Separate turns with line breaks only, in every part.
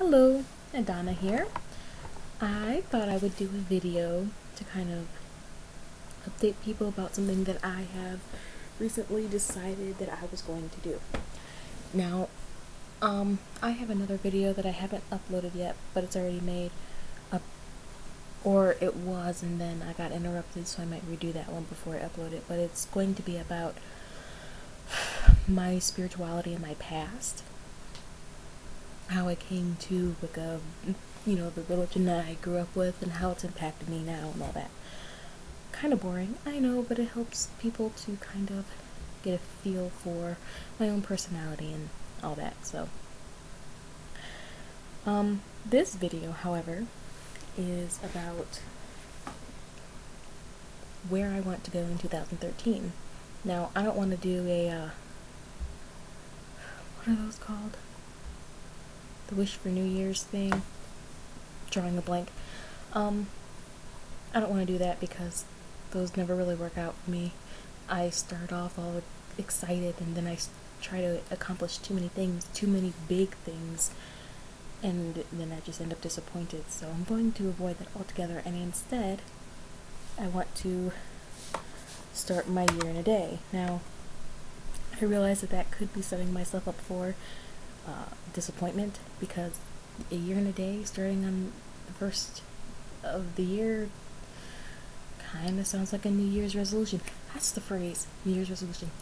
Hello, Adana here. I thought I would do a video to kind of update people about something that I have recently decided that I was going to do. Now, I have another video that I haven't uploaded yet, but it's already made up, or it was, and then I got interrupted, so I might redo that one before I upload it. But it's going to be about my spirituality in my past, how I came to Wicca, the religion that I grew up with, and how it's impacted me now and all that. Kind of boring, I know, but it helps people to kind of get a feel for my own personality and all that. So, this video, however, is about where I want to go in 2013. Now, I don't want to do a, what are those called? The Wish for New Year's thing. Drawing a blank. I don't want to do that because those never really work out for me. I start off all excited and then I try to accomplish too many things, too many big things, and then I just end up disappointed. So I'm going to avoid that altogether, and instead I want to start my year in a day. Now, I realize that could be setting myself up for disappointment, because a year and a day starting on the first of the year kind of sounds like a New Year's resolution. That's the phrase, New Year's resolution.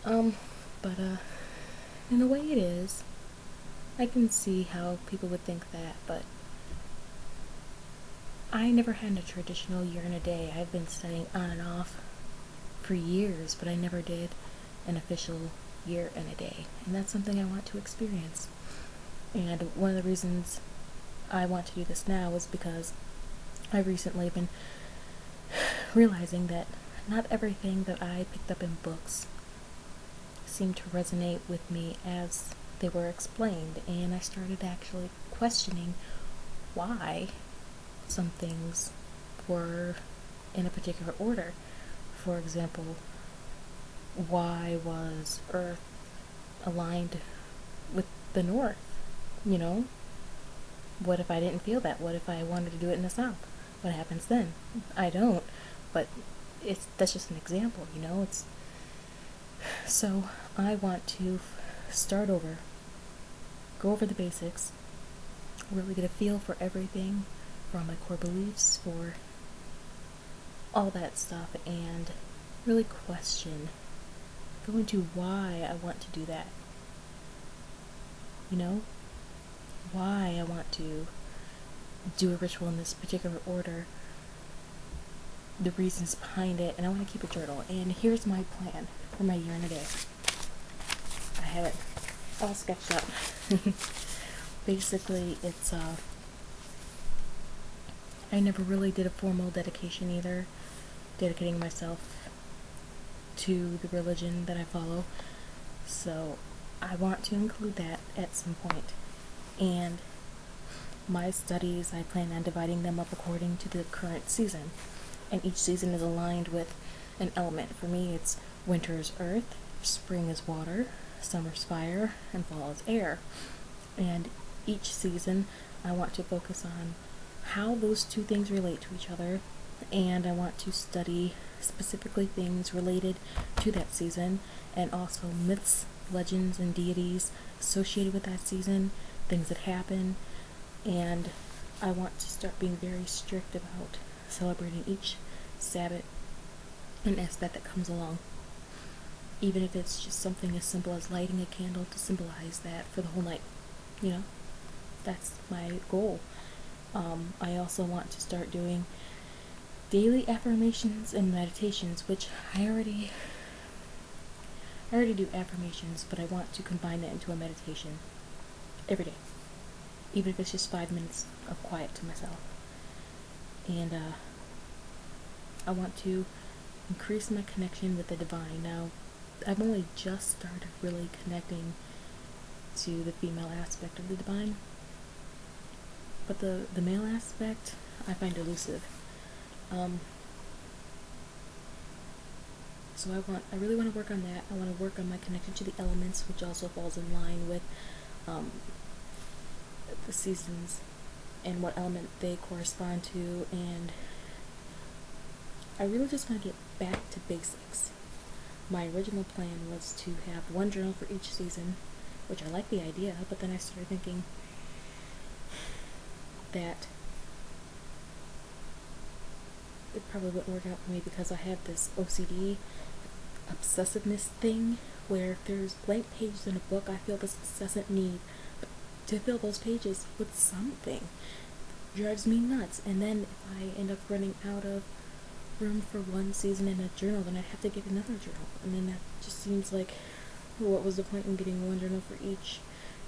But in a way it is. I can see how people would think that, but I never had a traditional year and a day. I've been studying on and off for years, but I never did an official year and a day, and that's something I want to experience. And one of the reasons I want to do this now is because I've recently been realizing that not everything that I picked up in books seemed to resonate with me as they were explained, and I started actually questioning why some things were in a particular order. For example, why was Earth aligned with the North? What if I didn't feel that? What if I wanted to do it in the South? What happens then? I don't, but that's just an example, It's so I want to start over, go over the basics, really get a feel for everything, for all my core beliefs, for all that stuff, and really go into why I want to do that. Why I want to do a ritual in this particular order, the reasons behind it, and I want to keep a journal. And here's my plan for my year and a day. I have it all sketched out. Basically, it's I never really did a formal dedication either, dedicating myself to the religion that I follow. So I want to include that at some point. And my studies, I plan on dividing them up according to the current season. And each season is aligned with an element. For me, it's winter is earth, spring is water, summer's fire, and fall is air. And each season, I want to focus on how those two things relate to each other, and I want to study specifically things related to that season, and also myths, legends, and deities associated with that season, things that happen, and I want to start being very strict about celebrating each Sabbath and aspect that comes along, even if it's just something as simple as lighting a candle to symbolize that for the whole night. That's my goal. I also want to start doing daily affirmations and meditations, which I already do affirmations, but I want to combine that into a meditation every day, even if it's just 5 minutes of quiet to myself. And I want to increase my connection with the divine. Now, I've only just started really connecting to the female aspect of the divine, but the male aspect I find elusive. So I really want to work on that. I want to work on my connection to the elements, which also falls in line with the seasons and what element they correspond to, and I really just want to get back to basics. My original plan was to have one journal for each season, which I like the idea, but then I started thinking that it probably wouldn't work out for me because I have this OCD obsessiveness thing where if there's blank pages in a book, I feel this incessant need to fill those pages with something. It drives me nuts. And then if I end up running out of room for one season in a journal, then I'd have to get another journal. And then that just seems like, what was the point in getting one journal for each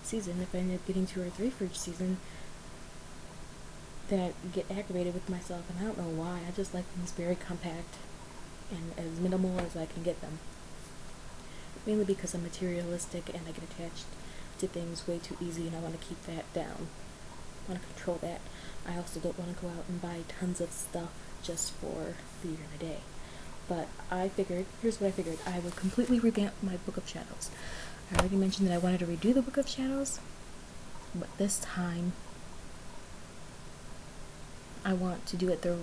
season? If I end up getting 2 or 3 for each season, then I get aggravated with myself, and I don't know why. I just like things very compact and as minimal as I can get them. Mainly because I'm materialistic and I get attached to things way too easy, and I want to keep that down. I want to control that. I also don't want to go out and buy tons of stuff just for the year and a day. But I figured, here's what I figured, I would completely revamp my Book of Shadows. I already mentioned that I wanted to redo the Book of Shadows, but this time I want to do it the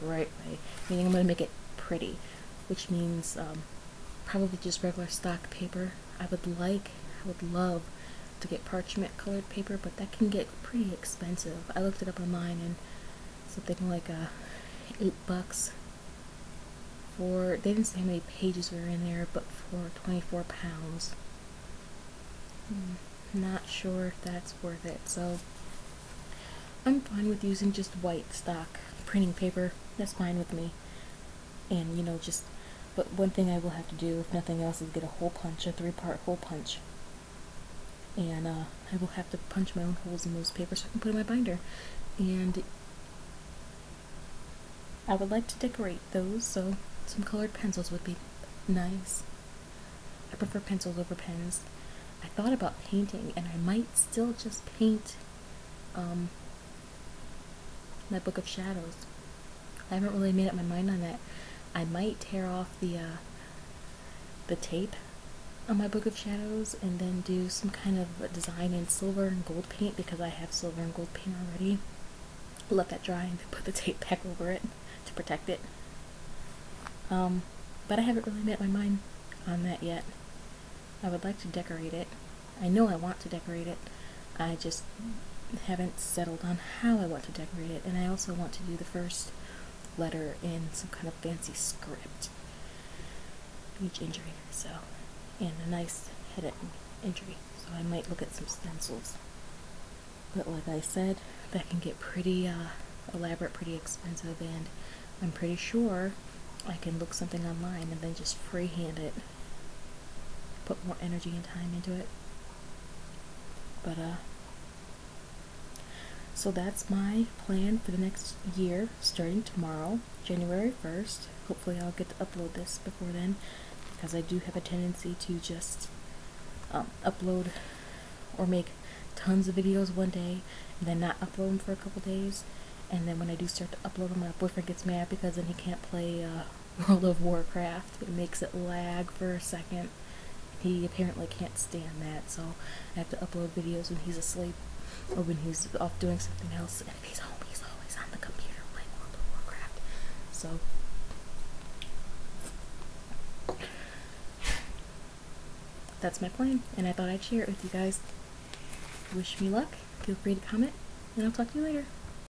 right way, meaning I'm going to make it pretty, which means probably just regular stock paper. I would love to get parchment colored paper, but that can get pretty expensive. I looked it up online, and something like $8 for, they didn't say how many pages were in there, but for 24 pounds. Not sure if that's worth it, so I'm fine with using just white stock printing paper. That's fine with me. And but one thing I will have to do, if nothing else, is get a hole punch, a 3-part hole punch. And I will have to punch my own holes in those papers so I can put in my binder. And I would like to decorate those, so some colored pencils would be nice. I prefer pencils over pens. I thought about painting, and I might still just paint my Book of Shadows. I haven't really made up my mind on that. I might tear off the tape on my Book of Shadows and then do some kind of design in silver and gold paint, because I have silver and gold paint already. Let that dry and then put the tape back over it to protect it. But I haven't really made up my mind on that yet. I would like to decorate it. I know I want to decorate it. I just haven't settled on how I want to decorate it, and I also want to do the first letter in some kind of fancy script. Each entry, so, and a nice headed entry. So I might look at some stencils. But like I said, that can get pretty elaborate, pretty expensive, and I'm pretty sure I can look something online and then just freehand it. Put more energy and time into it. But so that's my plan for the next year, starting tomorrow, January 1st. Hopefully I'll get to upload this before then, because I do have a tendency to just upload or make tons of videos one day and then not upload them for a couple days. And then when I do start to upload them, my boyfriend gets mad because then he can't play World of Warcraft. It makes it lag for a second. He apparently can't stand that, so I have to upload videos when he's asleep or when he's off doing something else. And if he's home, he's always on the computer playing World of Warcraft. So that's my plan, and I thought I'd share it with you guys. Wish me luck. Feel free to comment, and I'll talk to you later.